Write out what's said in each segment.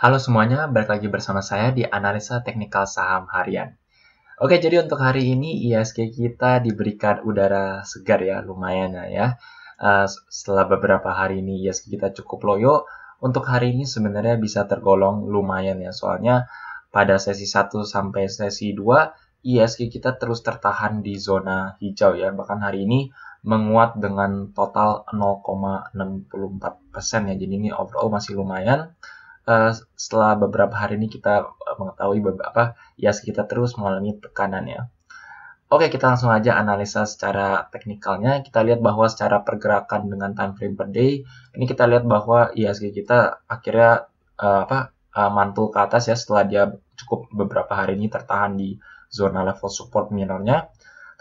Halo semuanya, balik lagi bersama saya di Analisa Teknikal Saham Harian. Oke, jadi untuk hari ini IHSG kita diberikan udara segar ya, lumayan ya. Setelah beberapa hari ini IHSG kita cukup loyo, untuk hari ini sebenarnya bisa tergolong lumayan ya. Soalnya pada sesi 1 sampai sesi 2, IHSG kita terus tertahan di zona hijau ya. Bahkan hari ini menguat dengan total 0,64% ya. Jadi ini overall masih lumayan. Setelah beberapa hari ini kita mengetahui beberapa IHSG kita terus mengalami tekanan ya. Oke, kita langsung aja analisa secara teknikalnya. Kita lihat bahwa secara pergerakan dengan time frame per day, ini kita lihat bahwa IHSG kita akhirnya mantul ke atas ya setelah dia cukup beberapa hari ini tertahan di zona level support minornya.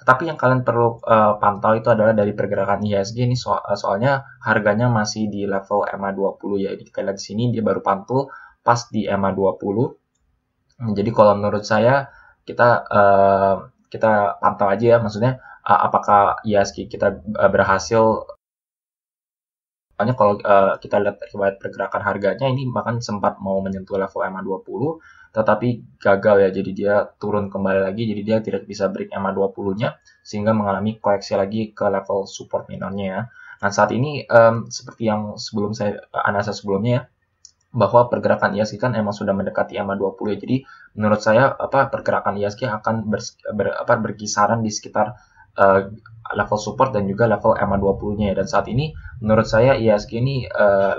Tetapi yang kalian perlu pantau itu adalah dari pergerakan IHSG ini soalnya harganya masih di level EMA20 ya. Jadi kita lihat di sini dia baru pantul pas di EMA20. Jadi kalau menurut saya kita pantau aja ya, maksudnya apakah IHSG kita berhasil. Soalnya kalau kita lihat riwayat pergerakan harganya ini bahkan sempat mau menyentuh level EMA20 tetapi gagal ya, jadi dia turun kembali lagi, jadi dia tidak bisa break EMA20-nya sehingga mengalami koreksi lagi ke level support minornya ya. Nah saat ini seperti yang sebelum saya analisa sebelumnya ya, bahwa pergerakan IHSG kan emang sudah mendekati EMA20 ya, jadi menurut saya pergerakan IHSG akan berkisaran di sekitar level support dan juga level EMA20-nya ya. Dan saat ini menurut saya IHSG ini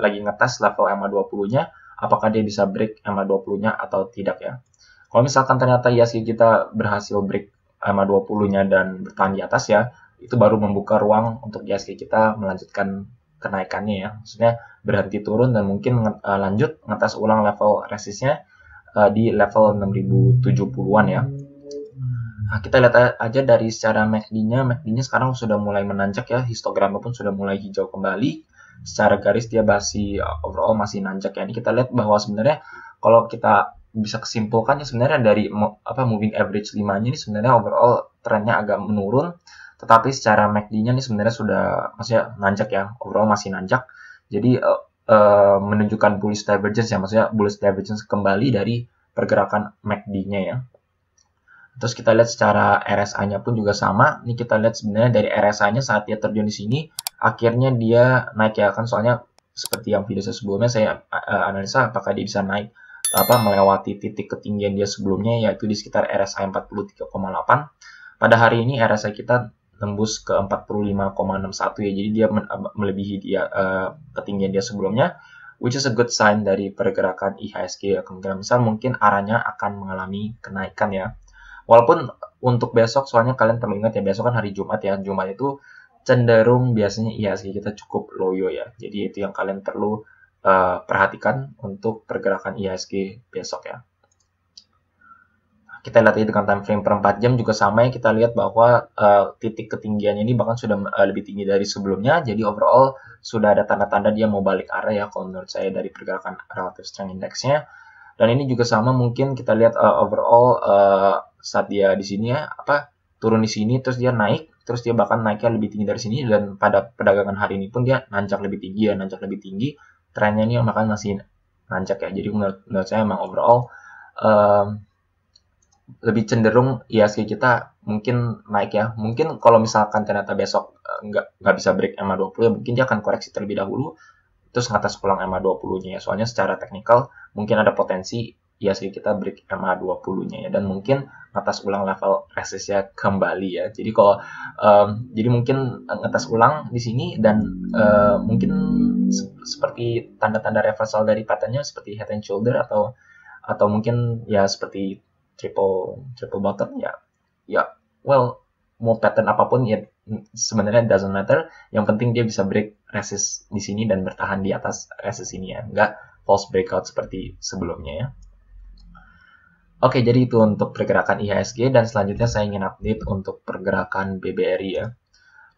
lagi ngetes level EMA20-nya, apakah dia bisa break EMA20-nya atau tidak ya. Kalau misalkan ternyata IHSG kita berhasil break EMA20-nya dan bertahan di atas ya, itu baru membuka ruang untuk IHSG kita melanjutkan kenaikannya ya. Maksudnya berhenti turun dan mungkin lanjut ngetes ulang level resistnya di level 6070-an ya. Nah, kita lihat aja dari secara MACD-nya sekarang sudah mulai menanjak ya, histogramnya pun sudah mulai hijau kembali. Secara garis dia masih overall masih nanjak ya. Ini kita lihat bahwa sebenarnya kalau kita bisa kesimpulkan ya sebenarnya dari moving average 5-nya ini sebenarnya overall trennya agak menurun, tetapi secara MACD-nya ini sebenarnya sudah maksudnya nanjak ya, overall masih nanjak. Jadi menunjukkan bullish divergence ya, maksudnya bullish divergence kembali dari pergerakan MACD-nya ya. Terus kita lihat secara RSI-nya pun juga sama. Ini kita lihat sebenarnya dari RSI-nya saat dia terjun di sini, akhirnya dia naik ya kan. Soalnya seperti yang video saya sebelumnya saya analisa apakah dia bisa naik melewati titik ketinggian dia sebelumnya, yaitu di sekitar RSI 43,8. Pada hari ini RSI kita tembus ke 45,61 ya. Jadi dia melebihi dia ketinggian dia sebelumnya, which is a good sign dari pergerakan IHSG ya. Kemungkinan besar mungkin arahnya akan mengalami kenaikan ya. Walaupun untuk besok, soalnya kalian perlu ingat ya, besok kan hari Jumat ya. Jumat itu cenderung biasanya IHSG kita cukup loyo ya. Jadi itu yang kalian perlu perhatikan untuk pergerakan IHSG besok ya. Kita lihat ini dengan time frame per 4 jam juga sama ya. Kita lihat bahwa titik ketinggiannya ini bahkan sudah lebih tinggi dari sebelumnya. Jadi overall sudah ada tanda-tanda dia mau balik arah ya kalau menurut saya dari pergerakan relative strength index-nya. Dan ini juga sama, mungkin kita lihat overall saat dia di sini ya, turun di sini terus dia naik, terus dia bahkan naiknya lebih tinggi dari sini, dan pada perdagangan hari ini pun dia nanjak lebih tinggi ya, nanjak lebih tinggi. Trennya ini bahkan masih nanjak ya. Jadi menurut saya memang overall lebih cenderung IHSG kita mungkin naik ya. Mungkin kalau misalkan ternyata besok nggak bisa break EMA20 ya, mungkin dia akan koreksi terlebih dahulu terus ngatas ulang EMA20-nya ya. Soalnya secara teknikal mungkin ada potensi IHSG kita break EMA20-nya ya, dan mungkin ngatas ulang level resistnya kembali ya. Jadi kalau jadi mungkin ngatas ulang di sini dan mungkin seperti tanda-tanda reversal dari pattern-nya seperti head and shoulder atau mungkin ya seperti triple bottom ya well, mau pattern apapun ya sebenarnya doesn't matter. Yang penting dia bisa break resist di sini dan bertahan di atas resist ini ya, nggak false breakout seperti sebelumnya ya. Oke, jadi itu untuk pergerakan IHSG, dan selanjutnya saya ingin update untuk pergerakan BBRI ya.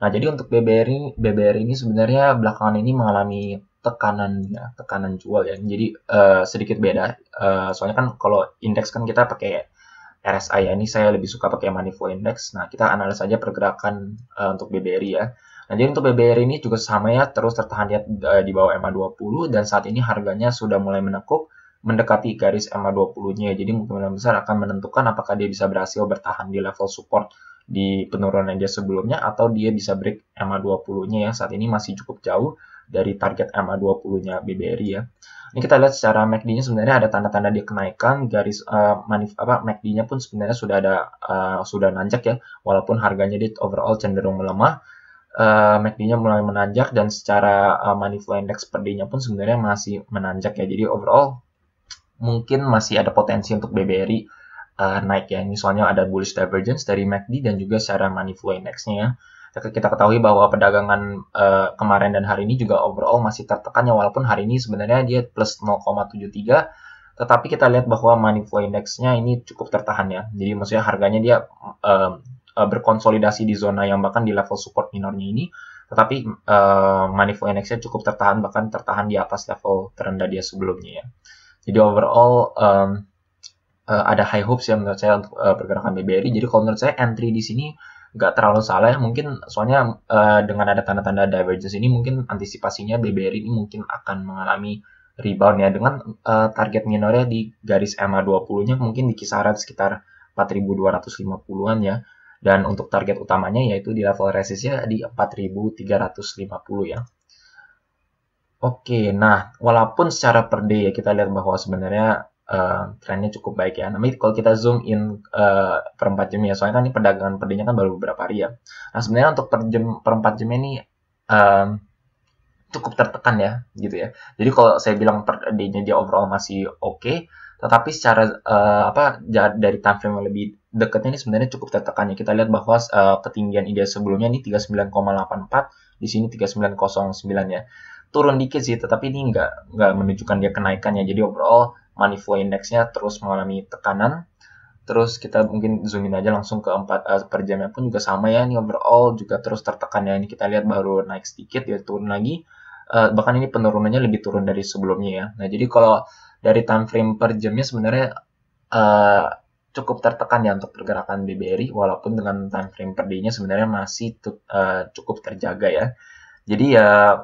Nah, jadi untuk BBRI ini sebenarnya belakangan ini mengalami tekanan jual ya. Jadi sedikit beda. Soalnya kan kalau indeks kan kita pakai RSI ya. Ini saya lebih suka pakai Money Flow Index. Nah, kita analisa saja pergerakan untuk BBRI ya. Nah, jadi untuk BBRI ini juga sama ya, terus tertahan di bawah EMA20, dan saat ini harganya sudah mulai menekuk mendekati garis EMA 20-nya. Jadi kemungkinan besar akan menentukan apakah dia bisa berhasil bertahan di level support di penurunan dia sebelumnya atau dia bisa break EMA 20-nya ya. Saat ini masih cukup jauh dari target EMA 20-nya BBRI ya. Ini kita lihat secara MACD-nya sebenarnya ada tanda-tanda dia kenaikan, garis MACD-nya pun sebenarnya sudah nanjak ya, walaupun harganya dia overall cenderung melemah. MACD-nya mulai menanjak dan secara money flow index per day-nya pun sebenarnya masih menanjak ya. Jadi overall mungkin masih ada potensi untuk BBRI naik ya. Ini soalnya ada bullish divergence dari MACD dan juga secara money flow index-nya ya. Kita ketahui bahwa perdagangan kemarin dan hari ini juga overall masih tertekan ya, walaupun hari ini sebenarnya dia plus 0,73, tetapi kita lihat bahwa money flow index-nya ini cukup tertahan ya. Jadi maksudnya harganya dia berkonsolidasi di zona yang bahkan di level support minornya ini, tetapi money flow index-nya cukup tertahan, bahkan tertahan di atas level terendah dia sebelumnya ya. Jadi overall ada high hopes ya menurut saya untuk pergerakan BBRI. Jadi kalau menurut saya entry di sini nggak terlalu salah ya, mungkin soalnya dengan ada tanda-tanda divergence ini mungkin antisipasinya BBRI ini mungkin akan mengalami rebound ya, dengan target minornya di garis EMA 20-nya mungkin di kisaran sekitar 4.250-an ya, dan untuk target utamanya yaitu di level resistnya di 4.350 ya. Oke, nah walaupun secara per day ya kita lihat bahwa sebenarnya trennya cukup baik ya. Tapi kalau kita zoom in per 4 jam ya, soalnya kan ini perdagangan per day-nya kan baru beberapa hari ya. Nah sebenarnya untuk per 4 jam ini cukup tertekan ya, gitu ya. Jadi kalau saya bilang per day-nya dia overall masih oke, tetapi secara dari time frame yang lebih dekatnya ini sebenarnya cukup tertekan ya. Kita lihat bahwa ketinggian ide sebelumnya ini 39,84, di sini 39,09 ya. Turun dikit sih, tetapi ini nggak menunjukkan dia kenaikannya. Jadi overall money flow index-nya terus mengalami tekanan. Terus kita mungkin zoom in aja langsung ke 4 per jamnya pun juga sama ya. Ini overall juga terus tertekan ya. Ini kita lihat baru naik sedikit, dia turun lagi. Bahkan ini penurunannya lebih turun dari sebelumnya ya. Nah jadi kalau dari time frame per jamnya sebenarnya cukup tertekan ya untuk pergerakan BBRI, walaupun dengan time frame per day-nya sebenarnya masih cukup terjaga ya. Jadi ya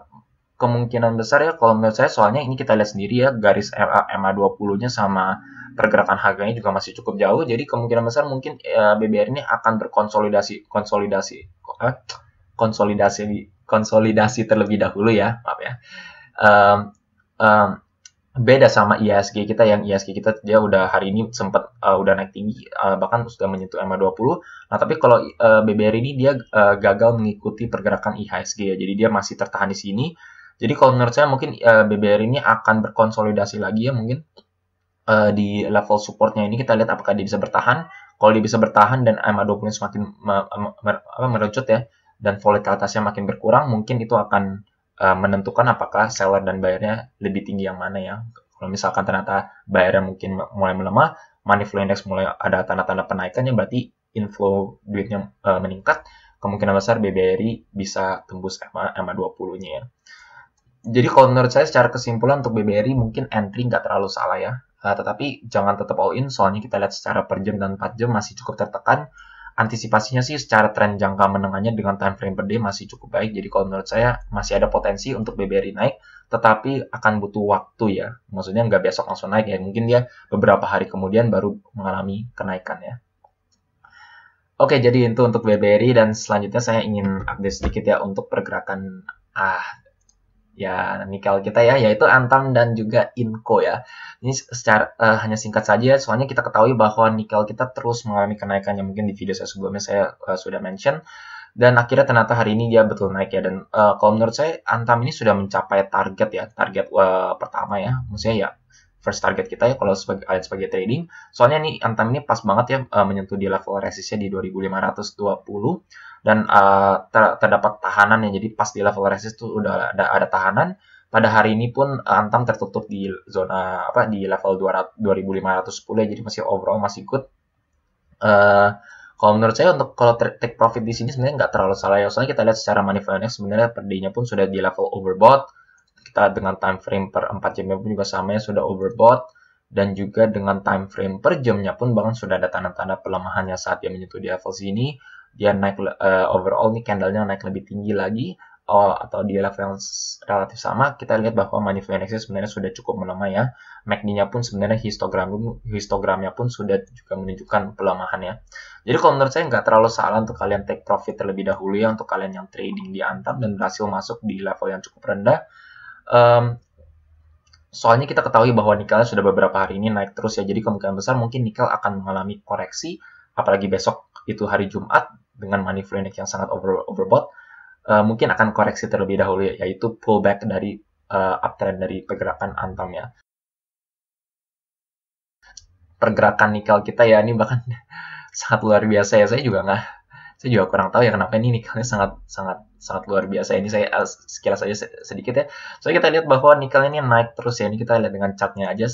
kemungkinan besar ya kalau menurut saya, soalnya ini kita lihat sendiri ya garis EMA 20-nya sama pergerakan harganya juga masih cukup jauh. Jadi kemungkinan besar mungkin BBRI ini akan konsolidasi terlebih dahulu ya, maaf ya. Beda sama IHSG kita, yang IHSG kita dia udah hari ini sempat udah naik tinggi, bahkan sudah menyentuh EMA 20. Nah tapi kalau BBRI ini dia gagal mengikuti pergerakan IHSG ya, jadi dia masih tertahan di sini. Jadi kalau menurut saya mungkin BBRI ini akan berkonsolidasi lagi ya, mungkin di level supportnya ini kita lihat apakah dia bisa bertahan. Kalau dia bisa bertahan dan EMA 20 semakin merucut ya, dan volatilitasnya makin berkurang, mungkin itu akan menentukan apakah seller dan bayarnya lebih tinggi yang mana ya. Kalau misalkan ternyata bayarnya mungkin mulai melemah, money flow index mulai ada tanda-tanda penaikannya, berarti inflow duitnya meningkat, kemungkinan besar BBRI bisa tembus EMA 20-nya ya. Jadi kalau menurut saya secara kesimpulan untuk BBRI mungkin entry nggak terlalu salah ya. Tetapi jangan tetap all in, soalnya kita lihat secara per jam dan 4 jam masih cukup tertekan. Antisipasinya sih secara tren jangka menengahnya dengan time frame per day masih cukup baik. Jadi kalau menurut saya masih ada potensi untuk BBRI naik, tetapi akan butuh waktu ya. Maksudnya nggak besok langsung naik ya. Mungkin dia beberapa hari kemudian baru mengalami kenaikan ya. Oke, jadi itu untuk BBRI, dan selanjutnya saya ingin update sedikit ya untuk pergerakan ya nikel kita ya, yaitu Antam dan juga Inco ya. Ini secara hanya singkat saja, soalnya kita ketahui bahwa nikel kita terus mengalami kenaikan yang mungkin di video saya sebelumnya saya sudah mention, dan akhirnya ternyata hari ini dia betul naik ya. Dan kalau menurut saya Antam ini sudah mencapai target ya, target pertama ya, maksudnya ya first target kita ya kalau sebagai trading. Soalnya nih Antam ini pas banget ya menyentuh di level resistnya di 2520, dan terdapat tahanan ya. Jadi pas di level resist tuh udah ada tahanan. Pada hari ini pun Antam tertutup di zona di level 2510 ya, jadi masih overall masih good. Kalau menurut saya untuk kalau take profit di sini sebenarnya nggak terlalu salah ya. Soalnya kita lihat secara money flow index sebenarnya per day-nya pun sudah di level overbought. Kita dengan time frame per 4 jamnya pun juga sama ya, sudah overbought, dan juga dengan time frame per jamnya pun bahkan sudah ada tanda-tanda pelemahannya saat dia menyentuh di level sini. Dia naik overall nih candlenya naik lebih tinggi lagi, atau di level yang relatif sama, kita lihat bahwa money flow index sebenarnya sudah cukup melemah ya. MACD-nya pun sebenarnya histogramnya pun sudah juga menunjukkan pelemahan ya. Jadi kalau menurut saya nggak terlalu salah untuk kalian take profit terlebih dahulu ya, untuk kalian yang trading di Antam dan berhasil masuk di level yang cukup rendah. Soalnya kita ketahui bahwa nikelnya sudah beberapa hari ini naik terus ya, jadi kemungkinan besar mungkin nikel akan mengalami koreksi, apalagi besok itu hari Jumat dengan money flow index yang sangat overbought, mungkin akan koreksi terlebih dahulu ya, yaitu pullback dari uptrend dari pergerakan Antam ya. Pergerakan nikel kita ya ini bahkan sangat luar biasa ya, saya juga kurang tahu ya kenapa ini nikelnya sangat luar biasa. Ini saya sekilas saja sedikit ya. Soalnya kita lihat bahwa nikelnya ini naik terus ya. Ini kita lihat dengan chartnya aja.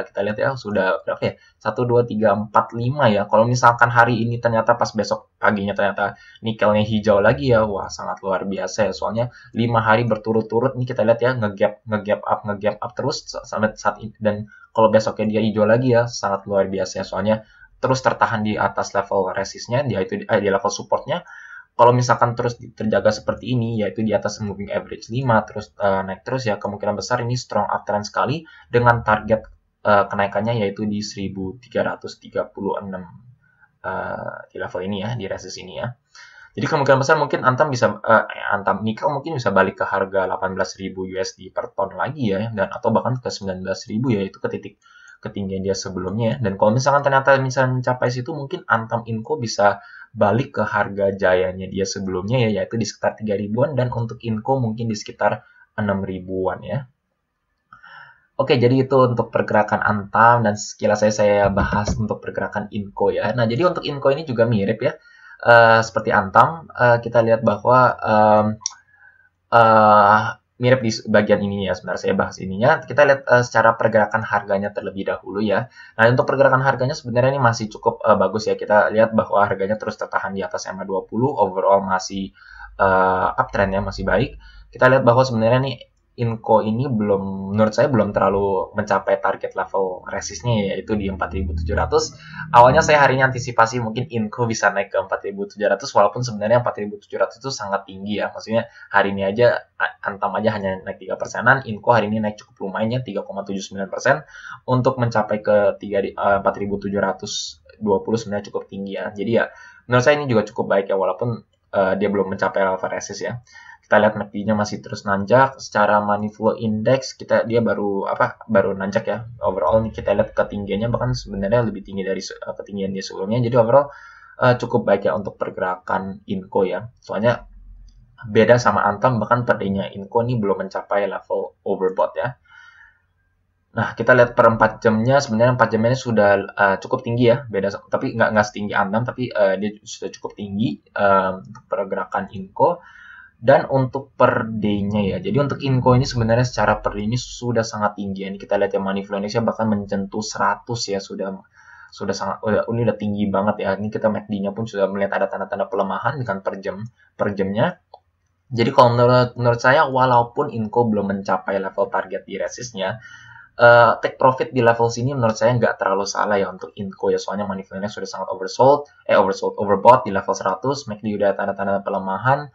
Kita lihat ya sudah berapa ya? 1, 2, 3, 4, 5 ya. Kalau misalkan hari ini ternyata pas besok paginya ternyata nikelnya hijau lagi ya. Wah sangat luar biasa ya. Soalnya 5 hari berturut-turut ini kita lihat ya nge-gap up terus sampai saat ini. Dan kalau besoknya dia hijau lagi ya sangat luar biasa ya. Soalnya terus tertahan di atas level resistnya, yaitu di level supportnya. Kalau misalkan terus terjaga seperti ini, yaitu di atas moving average 5, terus naik terus ya, kemungkinan besar ini strong uptrend sekali dengan target kenaikannya yaitu di 1336 di level ini ya, di resist ini ya. Jadi kemungkinan besar mungkin Antam nikel mungkin bisa balik ke harga 18.000 USD per ton lagi ya, dan atau bahkan ke 19.000 ya, itu ke titik ketinggian dia sebelumnya. Dan kalau misalkan ternyata mencapai situ, mungkin Antam Inco bisa balik ke harga jayanya dia sebelumnya ya, yaitu di sekitar 3.000-an, dan untuk Inco mungkin di sekitar 6.000-an ya. Oke, jadi itu untuk pergerakan Antam, dan sekilas saya bahas untuk pergerakan Inco ya. Nah, jadi untuk Inco ini juga mirip ya, seperti Antam. Kita lihat bahwa mirip di bagian ini ya, sebenarnya saya bahas ininya. Kita lihat secara pergerakan harganya terlebih dahulu ya. Nah, untuk pergerakan harganya sebenarnya ini masih cukup bagus ya. Kita lihat bahwa harganya terus tertahan di atas MA20, overall masih uptrend ya, masih baik. Kita lihat bahwa sebenarnya nih Inco ini menurut saya belum terlalu mencapai target level resistnya ya, yaitu di 4.700. Awalnya saya hari ini antisipasi mungkin Inco bisa naik ke 4.700, walaupun sebenarnya 4.700 itu sangat tinggi ya. Maksudnya hari ini aja Antam aja hanya naik 3%-an, Inco hari ini naik cukup lumayan ya, 3,79%. Untuk mencapai ke 4.720 sebenarnya cukup tinggi ya. Jadi ya menurut saya ini juga cukup baik ya, walaupun dia belum mencapai level resist ya. Kita lihat MACD-nya masih terus nanjak. Secara money flow index dia baru nanjak ya. Overall nih kita lihat ketinggiannya bahkan sebenarnya lebih tinggi dari ketinggian dia sebelumnya. Jadi overall cukup baik ya untuk pergerakan Inco ya. Soalnya beda sama Antam, bahkan per day-nya Inco ini belum mencapai level overbought ya. Nah, kita lihat per 4 jamnya, sebenarnya 4 jamnya ini sudah cukup tinggi ya, beda, tapi nggak setinggi Antam, tapi dia sudah cukup tinggi untuk pergerakan Inco. Dan untuk per day-nya ya, jadi untuk Inco ini sebenarnya secara per day ini sudah sangat tinggi. Ini kita lihat ya, money flow index-nya bahkan menyentuh 100 ya, sudah sangat, ini udah tinggi banget ya. Ini kita MACD-nya pun sudah melihat ada tanda-tanda pelemahan dengan per jamnya. Jadi kalau menurut saya, walaupun Inco belum mencapai level target di resistnya, take profit di level sini menurut saya nggak terlalu salah ya untuk Inco ya, soalnya money flow index sudah sangat overbought di level 100, MACD udah tanda-tanda pelemahan.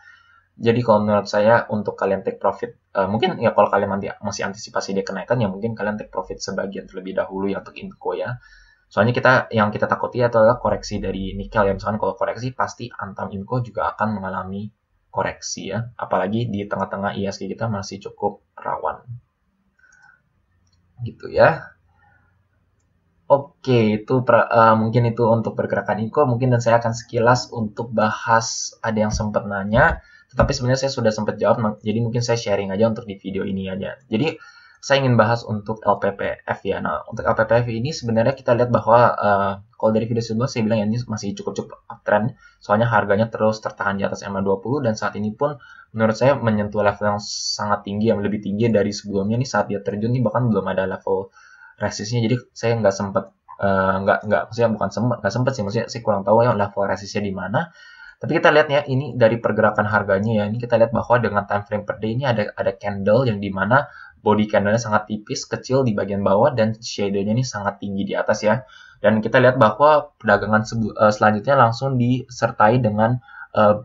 Jadi kalau menurut saya untuk kalian take profit, mungkin ya kalau kalian nanti masih antisipasi dia kenaikan ya, mungkin kalian take profit sebagian terlebih dahulu ya untuk Inco ya. Soalnya yang kita takuti adalah koreksi dari nikel ya. Misalkan kalau koreksi pasti Antam Inco juga akan mengalami koreksi ya. Apalagi di tengah-tengah IHSG kita masih cukup rawan. Gitu ya. Oke, itu mungkin itu untuk pergerakan Inco. Mungkin dan saya akan sekilas untuk bahas, ada yang sempat nanya, tapi sebenarnya saya sudah sempat jawab, jadi mungkin saya sharing aja untuk di video ini aja. Jadi saya ingin bahas untuk LPPF ya. Nah, untuk LPPF ini sebenarnya kita lihat bahwa kalau dari video sebelumnya saya bilang ya, ini masih cukup uptrend, soalnya harganya terus tertahan di atas MA20, dan saat ini pun menurut saya menyentuh level yang sangat tinggi, yang lebih tinggi dari sebelumnya nih. Saat dia terjun nih bahkan belum ada level resistnya, jadi saya nggak sempat maksudnya bukan nggak sempat sih, maksudnya saya kurang tahu ya level resistnya di mana. Tapi kita lihat ya, ini dari pergerakan harganya ya, ini kita lihat bahwa dengan time frame per day ini ada candle yang dimana body candlenya sangat tipis, kecil di bagian bawah, dan shadow-nya ini sangat tinggi di atas ya. Dan kita lihat bahwa perdagangan selanjutnya langsung disertai dengan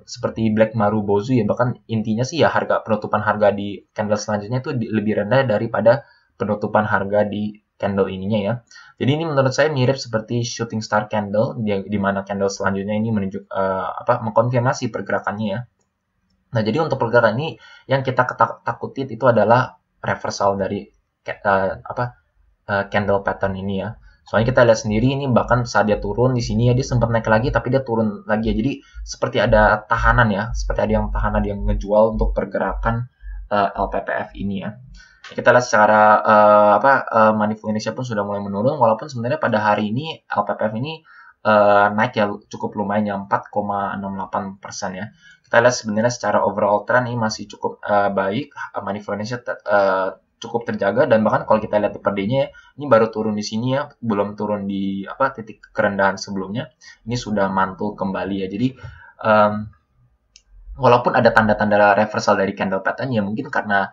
seperti Black Maru Bozu ya, bahkan intinya sih ya penutupan harga di candle selanjutnya itu lebih rendah daripada penutupan harga di candle ininya ya. Jadi ini menurut saya mirip seperti shooting star candle di mana candle selanjutnya ini mengkonfirmasi pergerakannya ya. Nah, jadi untuk pergerakan ini yang kita takutin itu adalah reversal dari candle pattern ini ya. Soalnya kita lihat sendiri ini bahkan saat dia turun di sini ya dia sempat naik lagi tapi dia turun lagi ya. Jadi seperti ada tahanan ya, seperti ada yang tahanan yang ngejual untuk pergerakan LPPF ini ya. Kita lihat secara money flow Indonesia pun sudah mulai menurun walaupun sebenarnya pada hari ini LPPF ini naik ya cukup lumayan ya 4,68% ya. Kita lihat sebenarnya secara overall trend ini masih cukup baik, money flow Indonesia cukup terjaga dan bahkan kalau kita lihat di per day-nya ini baru turun di sini ya, belum turun di titik kerendahan sebelumnya. Ini sudah mantul kembali ya. Jadi walaupun ada tanda-tanda reversal dari candle pattern ya mungkin karena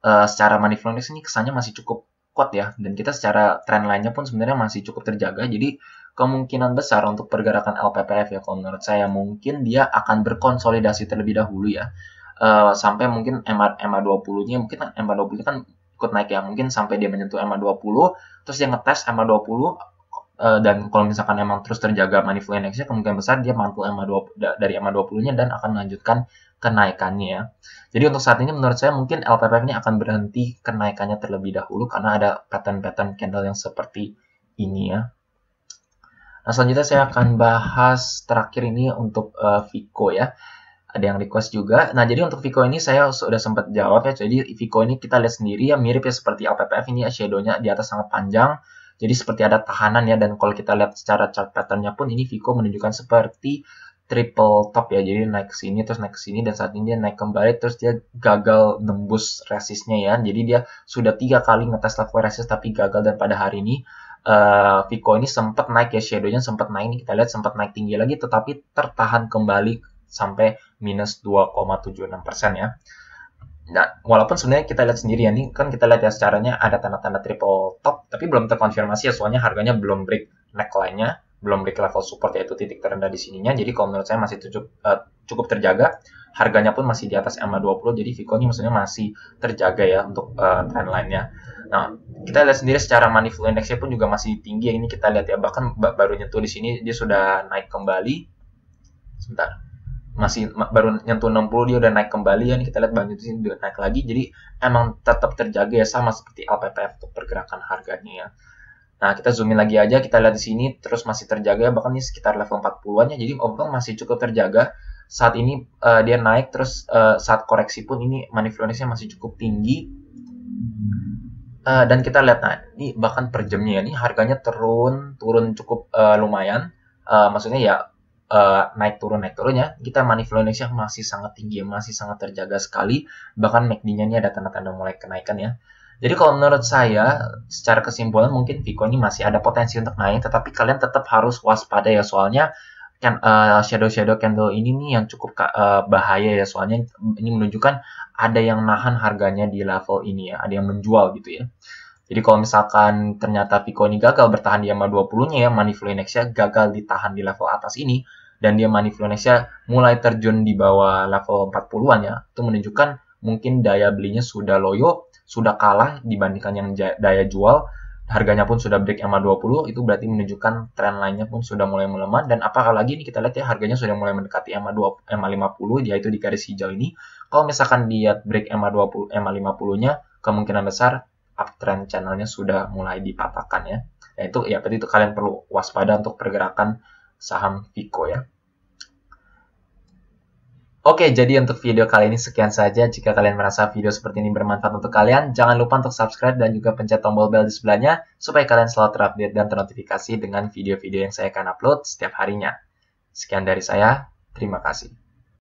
secara money flow index ini kesannya masih cukup kuat ya dan kita secara trend lainnya pun sebenarnya masih cukup terjaga. Jadi kemungkinan besar untuk pergerakan LPPF ya kalau menurut saya mungkin dia akan berkonsolidasi terlebih dahulu ya. Sampai mungkin MA20-nya mungkin MA20 kan ikut naik ya, mungkin sampai dia menyentuh MA20 terus dia ngetes MA20 dan kalau misalkan emang terus terjaga money flow index-nya kemungkinan besar dia mantul dari MA20-nya dan akan melanjutkan kenaikannya ya. Jadi untuk saat ini menurut saya mungkin LPPF ini akan berhenti kenaikannya terlebih dahulu karena ada pattern-pattern candle yang seperti ini ya. Nah, selanjutnya saya akan bahas terakhir ini untuk Vico ya. Ada yang request juga. Nah, jadi untuk Vico ini saya sudah sempat jawab ya. Jadi Vico ini kita lihat sendiri ya mirip ya seperti LPPF ini ya, shadow-nya di atas sangat panjang. Jadi seperti ada tahanan ya dan kalau kita lihat secara chart pattern-nya pun ini Vico menunjukkan seperti triple top ya. Jadi naik ke sini terus naik ke sini dan saat ini dia naik kembali terus dia gagal nembus resistnya ya. Jadi dia sudah 3 kali ngetes level resist tapi gagal dan pada hari ini Vico ini sempat naik ya, shadow-nya sempat naik nih, kita lihat sempat naik tinggi lagi tetapi tertahan kembali sampai minus 2,76% ya. Nah, walaupun sebenarnya kita lihat sendiri ya, ini kan kita lihat ya secaranya ada tanda-tanda triple top tapi belum terkonfirmasi ya soalnya harganya belum break neckline-nya, belum break level support yaitu titik terendah di sininya. Jadi kalau menurut saya masih cukup terjaga. Harganya pun masih di atas MA20 jadi Vico ini maksudnya masih terjaga ya untuk trend line-nya. Nah, kita lihat sendiri secara money flow index-nya pun juga masih tinggi. Ini kita lihat ya bahkan baru nyentuh di sini dia sudah naik kembali. Sebentar. Masih baru nyentuh 60 dia udah naik kembali ya. Ini kita lihat baru di sini udah naik lagi. Jadi emang tetap terjaga ya sama seperti LPPF untuk pergerakan harganya ya. Nah, kita zoomin lagi aja, kita lihat di sini terus masih terjaga bahkan ini sekitar level 40-an ya. Jadi overall masih cukup terjaga. Saat ini dia naik terus saat koreksi pun ini money flow index-nya masih cukup tinggi. Dan kita lihat nah, ini bahkan per jamnya ya, ini harganya turun cukup lumayan. Maksudnya ya naik turun ya. Kita money flow index-nya masih sangat tinggi, masih sangat terjaga sekali. Bahkan MACD-nya ini ada tanda-tanda mulai kenaikan ya. Jadi kalau menurut saya, secara kesimpulan mungkin Vico ini masih ada potensi untuk naik, tetapi kalian tetap harus waspada ya, soalnya kan shadow candle ini nih yang cukup bahaya ya, soalnya ini menunjukkan ada yang nahan harganya di level ini ya, ada yang menjual gitu ya. Jadi kalau misalkan ternyata Vico ini gagal bertahan di MA20-nya ya, money flow index-nya gagal ditahan di level atas ini, dan dia money flow index-nya mulai terjun di bawah level 40-an ya, itu menunjukkan mungkin daya belinya sudah loyo, sudah kalah dibandingkan yang daya jual, harganya pun sudah break MA20, itu berarti menunjukkan tren lainnya pun sudah mulai melemah, dan apalagi ini kita lihat ya harganya sudah mulai mendekati MA50, yaitu di garis hijau ini. Kalau misalkan dia break MA50-nya, kemungkinan besar uptrend channelnya sudah mulai dipatahkan ya. Berarti itu kalian perlu waspada untuk pergerakan saham Vico ya. Oke, jadi untuk video kali ini sekian saja. Jika kalian merasa video seperti ini bermanfaat untuk kalian, jangan lupa untuk subscribe dan juga pencet tombol bell di sebelahnya, supaya kalian selalu terupdate dan ternotifikasi dengan video-video yang saya akan upload setiap harinya. Sekian dari saya, terima kasih.